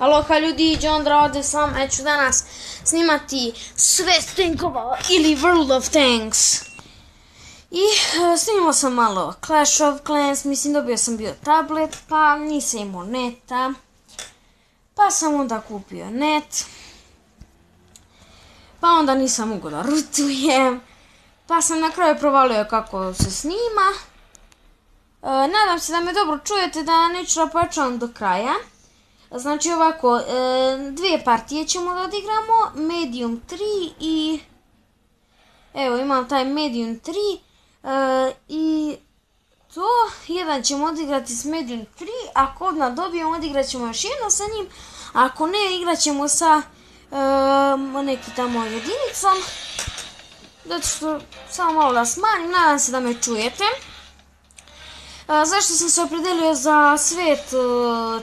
Aloha ljudi, Đondra ovdje s vama, ja ću danas snimati Svet tenkova ili World of Tanks. I snimao sam malo Clash of Clans, mislim dobio sam bio tablet, pa nisam imao neta. Pa sam onda kupio net. Pa onda nisam mogao da rutujem. Pa sam na kraju provalio kako se snima. Nadam se da me dobro čujete, da neću da pojačavam do kraja. Znači ovako, dvije partije ćemo da odigramo, Medium 3 i... Evo imam taj Medium 3 i to, jedan ćemo odigrati s Medium 3, ako odmah dobijemo odigrat ćemo još jedno sa njim, ako ne igrat ćemo sa neki tamo jedinicom. Zato što samo malo da smanjim, nadam se da me čujete. Zašto sam se opredelio za Svet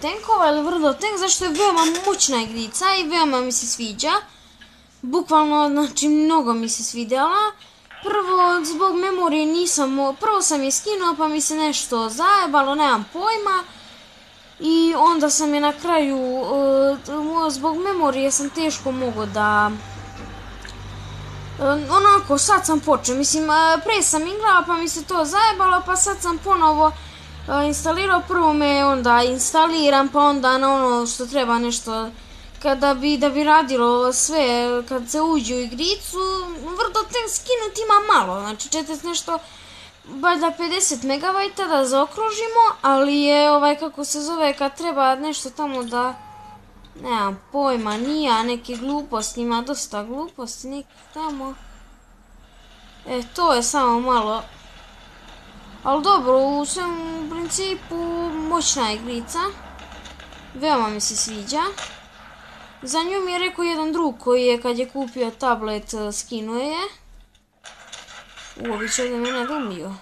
tenkova ili World of Tanks? Zašto je veoma moćna igrica i veoma mi se sviđa. Bukvalno, znači, mnogo mi se svidjela. Prvo, zbog memorije nisam, prvo sam je skinuo pa mi se nešto zajebalo, nemam pojma. I onda sam je na kraju, zbog memorije sam teško mogao da... Onako, sad sam počeo, mislim, pre sam igrala pa mi se to zajebalo, pa sad sam ponovo instalirao, prvo me onda instaliram, pa onda na ono što treba nešto, da bi radilo sve, kad se uđe u igricu, World of Tanks skinuti ima malo, znači 40 nešto, valjda 50 MB da zaokružimo, ali je kako se zove, kad treba nešto tamo da... Nemam pojma, nija, neke gluposti, ima dosta gluposti, neki tamo. To je samo malo. Ali dobro, u svem principu moćna igrica. Veoma mi se sviđa. Za nju mi je rekao jedan drug koji je kad je kupio tablet skinuo je. Ovi će ovdje mene glumio.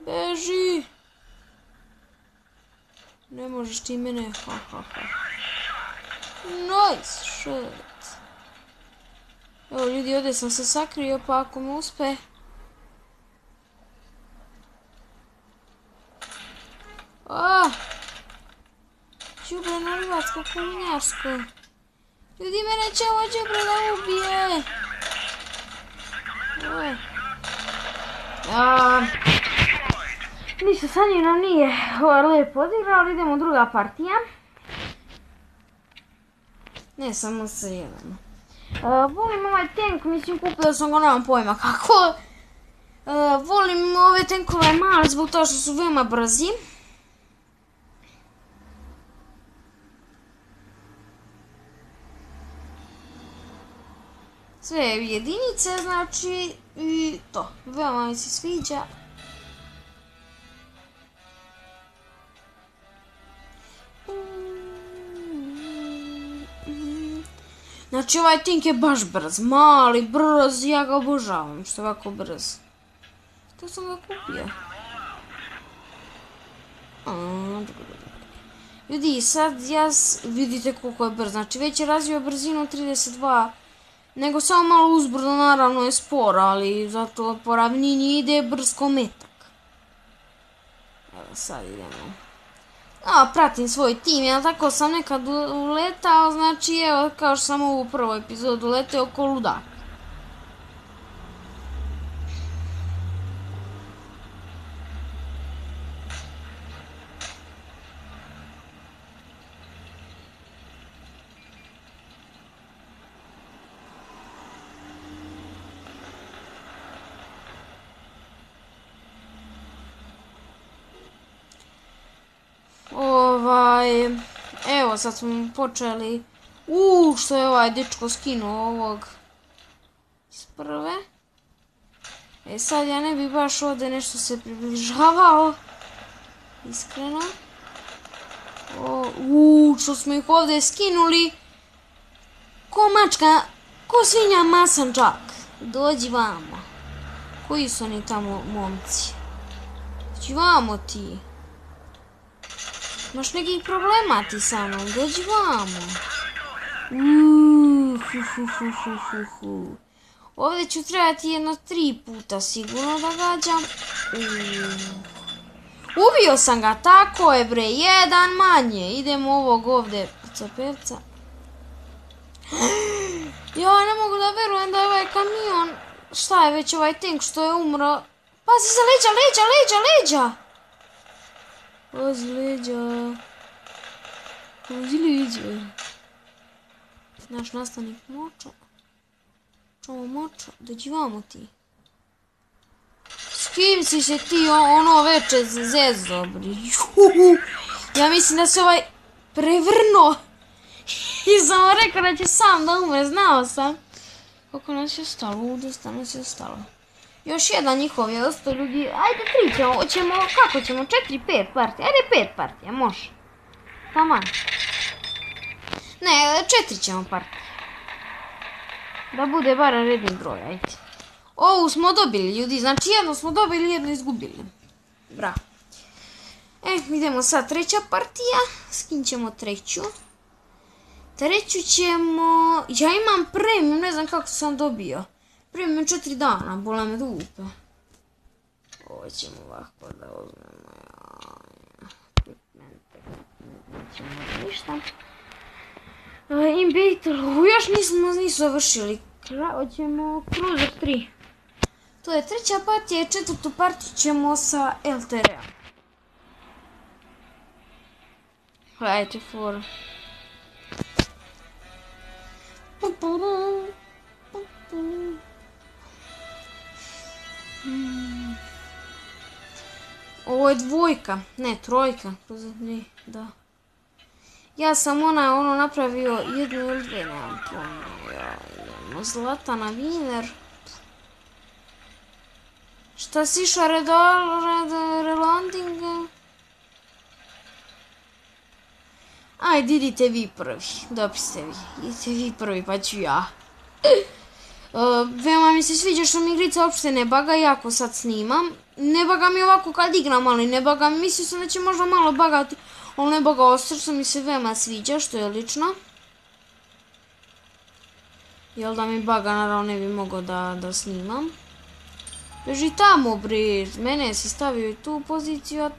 Beži! Ne možeš ti mene, Nice shot! Evo ljudi, ovdje sam se sakrio, pa ako me uspe... Đubre nalivatsko kulinjarsko! Ljudi, mene će ovo đubre da ubije! Ništa, sa njim nam nije lijepo odigrao, ali idemo druga partija. Ne, samo se jedan. Volim ovaj tank, mislim kupio sam ga, nemam pojma kako. Volim ove tankove male zbog toga što su veoma brzi. Sve jedinice, znači, i to, veoma mi se sviđa. Znači ovaj tank je baš brz, mali, brz, ja ga obožavam što je ovako brz. Kako sam ga kupio? Ljudi, sad vidite koliko je brz, znači već je razvio brzinu 32, nego samo malo uzbrdo, naravno je spor, ali zato po ravnini ide brz ko metak. Evo sad idemo. Pratim svoj tim, ja tako sam nekad uletao, znači evo kao što sam ovu prvu epizodu uletao oko ludaka. Evo sad smo počeli. Što je ovaj dečko skinuo ovog iz prve. Sad ja ne bi baš ovdje nešto se približavao. Iskreno. Što smo ih ovdje skinuli. Ko mačka, ko svinja masanđak. Dođi vamo. Koji su oni tamo momci? Dođi vamo ti. Imaš nekih problema ti sa mnom, dođi vamo. Ovdje ću trebati jedno 3 puta sigurno da gađam. Ubio sam ga, tako je bre, jedan manje. Idemo ovog ovdje cepevca. Ja ne mogu da verujem da je ovaj kamion, šta je već ovaj tank što je umro. Pazi za leđa. Pazi leđa. Naš nastavnik Močo. Močo, dođi vamo ti. S kim si se ti ono veče zezo, bri? Ja mislim da se ovaj prevrno. I sam rekao da će sam da umre, znao sam. Kako nas je ostalo, dosta nas je ostalo. Još jedan njihov je ostao, ljudi. Ajde 3 ćemo, kako ćemo? 4-5 partija, ajde 5 partija, može. Taman. Ne, 4 ćemo partije. Da bude barem redni broj, ajde. Ovu smo dobili, ljudi, znači jedno smo dobili, jedno izgubili. Bravo. Idemo sad 3. partija, skinit ćemo 3. 3. ćemo... Ja imam premium, ne znam kako sam dobio. Premium 4 dana, bola me dupe. Ovo ćemo ovako da uzmemo. Nećemo ništa. Invader, još nisu završili. Hoćemo Cruiser 3. To je 3. partija i 4. partiju ćemo sa LTR-a. Hajde, for. Ovo je 2, ne 3, da. Ja sam ono napravio 1 ili 2, nemam pojma. Zlatana Wiener. Šta si išao relanding? Ajde, idite vi prvi. Dobri ste vi. Idite vi prvi, pa ću ja. Veoma mi se sviđa što mi igrica uopšte ne baga, jako sad snimam. Ne baga mi ovako kad igram, ali ne baga mi. Mislio sam da će možda malo bagati. Ali ne baga ostro, što mi se veoma sviđa, što je lično. Jel da mi baga, naravno ne bi mogao da snimam. Beži tamo, bre. Mene si stavio i tu poziciju.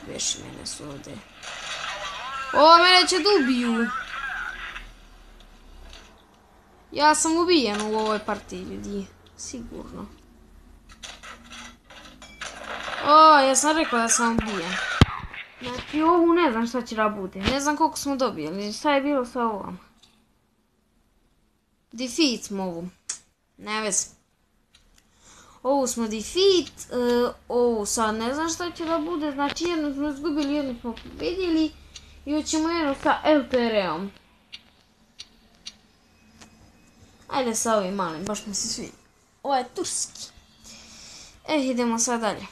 Beši, mene su ovdje. O, mene će da ubiju. Ja sam ubijen u ovoj partiji, ljudi. Sigurno. O, ja sam rekao da sam ubijen. Znači, ovu ne znam šta će da bude. Ne znam koliko smo dobili. Šta je bilo sa ovom? Defeat smo ovu. Ne vez. Ovu smo defeat. Ovu sad ne znam šta će da bude. Znači, jednu smo izgubili, jednu smo pobedili. I hoćemo jednu sa LTR-om. Ajde sa ovim malim, baš mi se sviđa. Ovo je turski. Idemo sad dalje.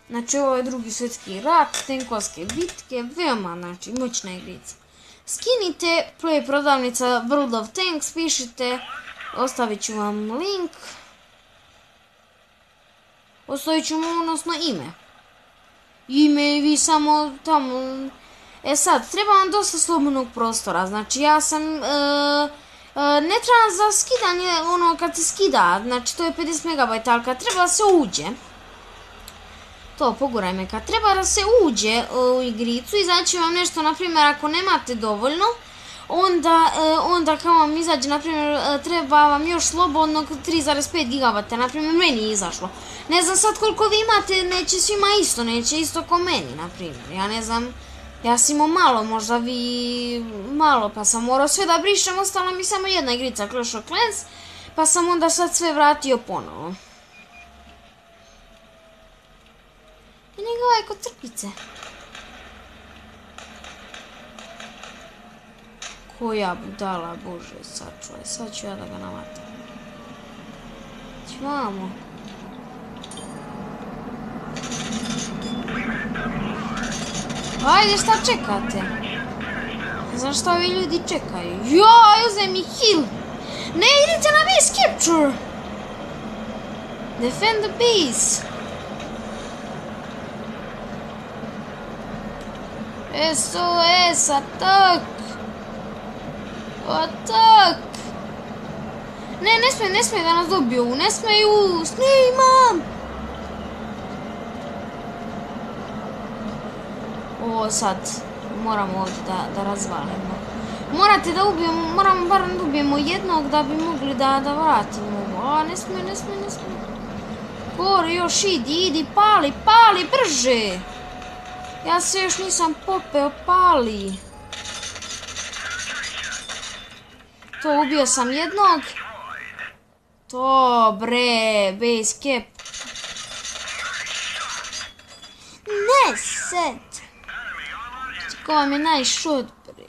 Znači ovo je 2. svjetski rat, tenkovske bitke, veoma znači moćna igrica. Skinite, play prodavnica World of Tanks, pišite, ostavit ću vam link. Ostavit ću vam odnosno ime. Ime i vi samo tamo. Sad, treba vam dosta slobodnog prostora, znači ja sam, ne treba za skidanje ono kad se skida, znači to je 50 MB, ali kad treba da se uđe, to poguraj me, kad treba da se uđe u igricu, izaći vam nešto, na primjer, ako nemate dovoljno, onda kao vam izađe, na primjer, treba vam još slobodnog 3,5 GB, na primjer, meni je izašlo. Ne znam sad koliko vi imate, neće svima isto, neće isto ko meni, na primjer, ja ne znam, ja sam imao malo, možda vi malo, pa sam morao sve da brišem, ostala mi samo jedna igrica, Clash of Clans, pa sam onda sad sve vratio ponovo. I njega ovaj kod trpice. Koja budala, bože, sačuvaj, sad ću ja da ga navatam. Ćvamo. Ajde, šta čekate? Ne znam šta ovi ljudi čekaju. Joj, uzem mi heal. Ne, idite na base capture. Defend the base. SOS, atak! Atak! Ne smije da nas dobiju, ne smeju, snimam! Ovo sad, moramo ovdje da razvalimo. Moramo bar da ubijemo jednog da bi mogli da vratimo ovo. A, ne smije. Gore još idi, pali, brže! Ja se još nisam popeo, pali. To, ubio sam jednog. To, bre, base cap. Ne, set. Ko vam je najšod, bre.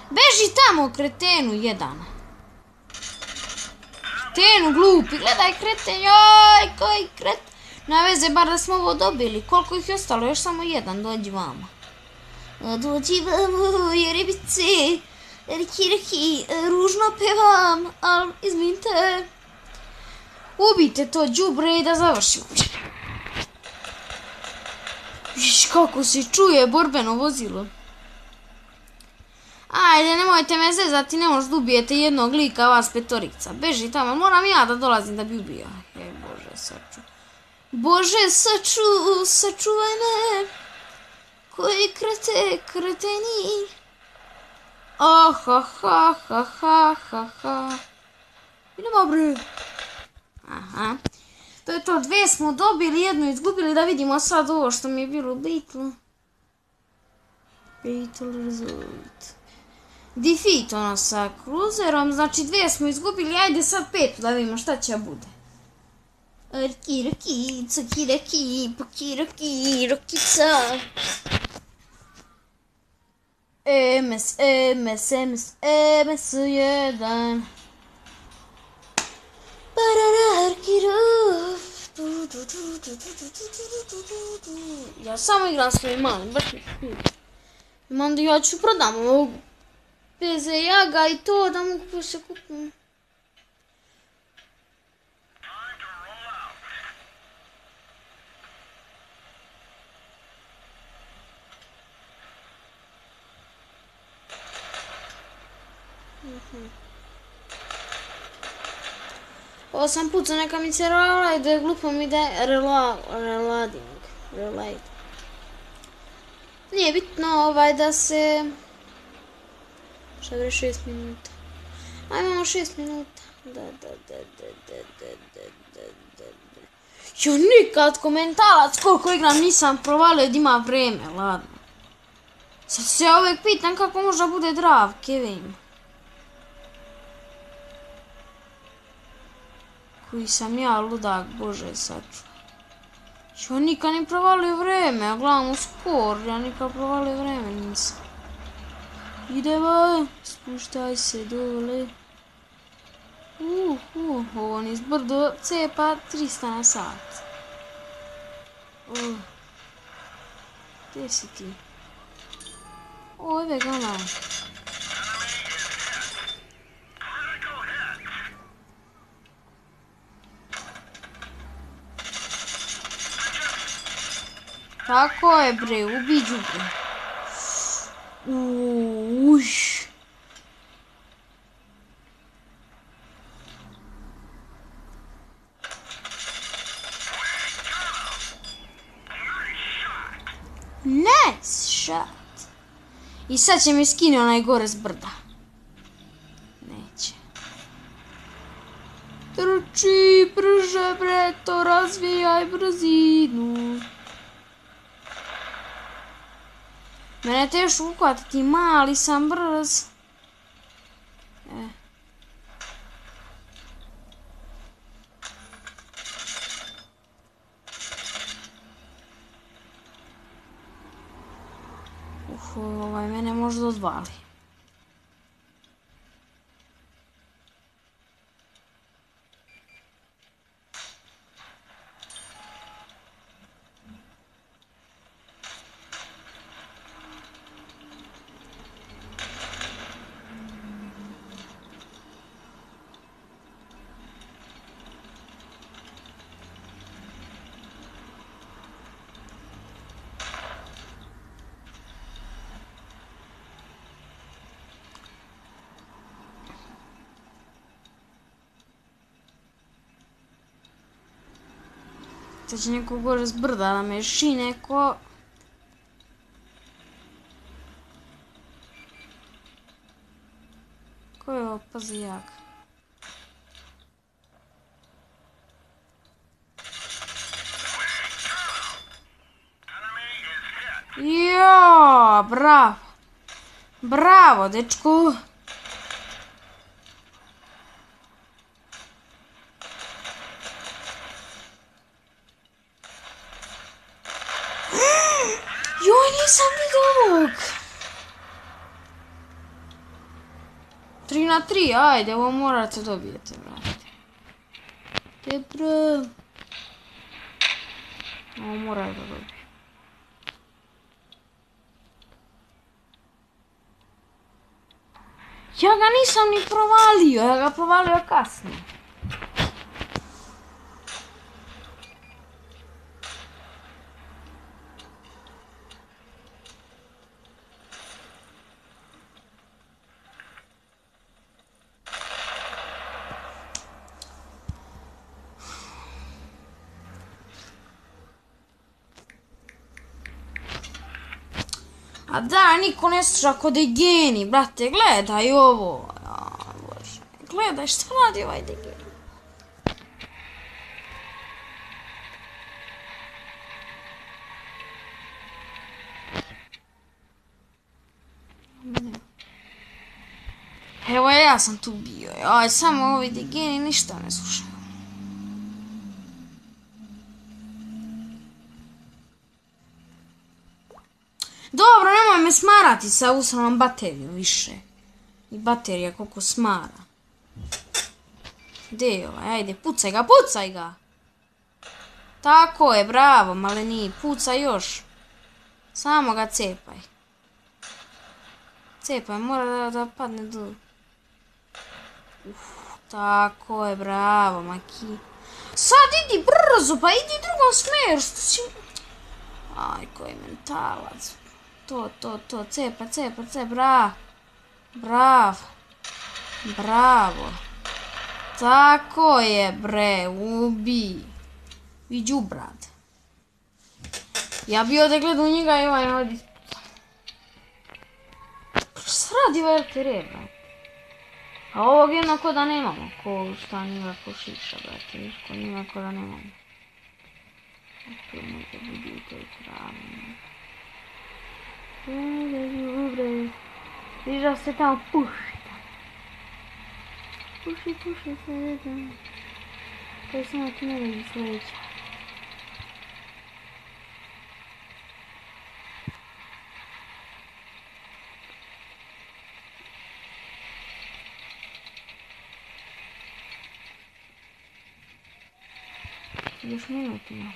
Beži tamo, kretenu jedan. Kretenu glupi, gledaj kreten, joj, koji kreten. Na veze, bar da smo ovo dobili. Koliko ih je ostalo? Još samo jedan, dođi vamo. Dođi vamo, jerebice. Riki, ružno pevam, ali izvinite. Ubijte to đubre i da završimo. Viš kako se čuje borbeno vozilo. Ajde, nemojte me zezati, ne možete ubijete jednog lika, vas petorica. Beži tamo, moram ja da dolazim da bi ubio. Bože, saču. Bože, sačuvaj me. Koji kreteni. Ha. Idemo, bre. Aha. To je to, dve smo dobili, jednu izgubili, da vidimo sad ovo što mi je bilo bitno. Fatal result. Defeat ono sa cruiserom, znači dve smo izgubili, ajde sad petu da vidimo šta će bude. Rokica. MS1. Ja samo igram svoj mali, baš mi imam da ja ću prodam ovog bez jaga i to da mogu se kupim. Ovo sam pucao, neka mi se relade, glupo mi da je relading. Nije bitno da se... Šta bre, 6 minuta. A imamo 6 minuta. Jo, nikad komentalac koliko igram nisam provalio da ima vreme, ladno. Sad se ja uvijek pitam kako možda bude drav, Kevin. Koji sam ja ludak, bože sačuvaj. Jo, nikad ni provalio vreme, ja gledam u skor, ja nikad provalio vreme nisam. Idemo, spuštaj se dole. Ovo niz brdo cepa 300 na sat. Gdje si ti? Ove ga onaj. Tako je bre, ubi đubre. Uš. Nice shot. I sad će mi skine onaj gore s brda. Neće. Trči, brže bre, to razvijaj brzinu. Mene je teško uhvatiti, mali sam brz. Ovaj mene možda odvali. Sad će neko gore s brda da me šine ko... Ko je ovo? Pazi jak. Joooo, bravo. Bravo, dečko. Joj, nisam vidio ovog. 3-3, ajde, ovo morate dobijete, brate. Te bro. Ovo morate da dobijete. Ja ga nisam ni provalio, ja ga provalio kasno. A da, niko ne sluša kod je genij, brate, gledaj ovo. Bože, gledaj šta radi ovaj genij. Evo ja sam tu bio, aj samo ovi genij ništa ne slušaju. Dobro, nemoj me smarati sa usranom baterijom više. I baterija koliko smara. Gdje je ovaj? Ajde, pucaj ga, pucaj ga! Tako je, bravo, maleni, pucaj još. Samo ga cepaj. Cepaj, mora da padne do... Tako je, bravo, maki. Sad idi brzo, pa idi drugom smeru, što si... Aj, koji mentalac. To, cepaj, bravo. Tako je, bre, ubi. I đubrad. Ja bi ovdje gledao njega i ovaj ovdje. Šta radi ovaj LTR, brate? A ovog jednako da nemamo. Ko šta njega ko šiša, brate. Viško njega ko da nemamo. Opet možda budi u toj travi. Vidiš da se tamo pušta. Puši se, da. To je samo ti ne vidi sledeća. Još minutima.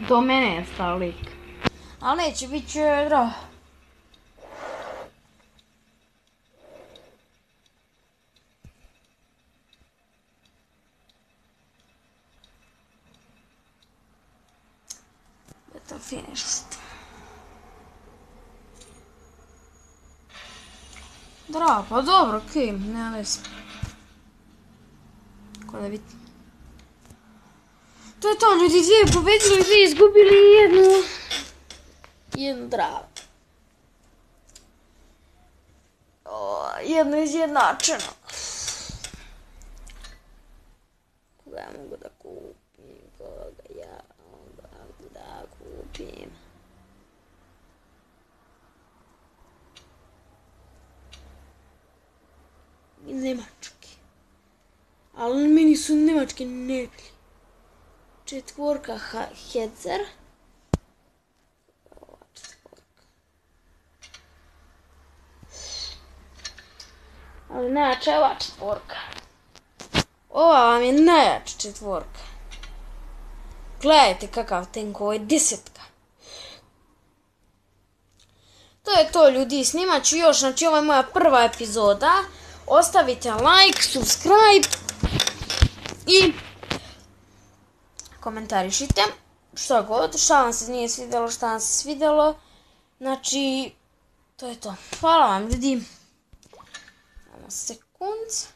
Do mene je stao lik. Ali neće, bit će drago. Better finished. Drago, pa dobro, okej, nema veze. Ko da biti. To je to, ljudi, dvije pobedili, dvije izgubili i jednu dravu. Jedno izjednačeno. Koga ja mogu da kupim, koga ja mogu da kupim. Nemački. Ali meni su nemački nebilji. 4 Hetzer. Ali najjača je ova četvorka. Ova vam je najjača četvorka. Gledajte kakav tank, ovo je 10. To je to, ljudi, snimat ću još, znači ovo je moja prva epizoda. Ostavite like, subscribe i komentarišite šta god, šta vam se nije svidjelo, šta vam se svidjelo. Znači, to je to. Hvala vam, ljudi. Samo sekund.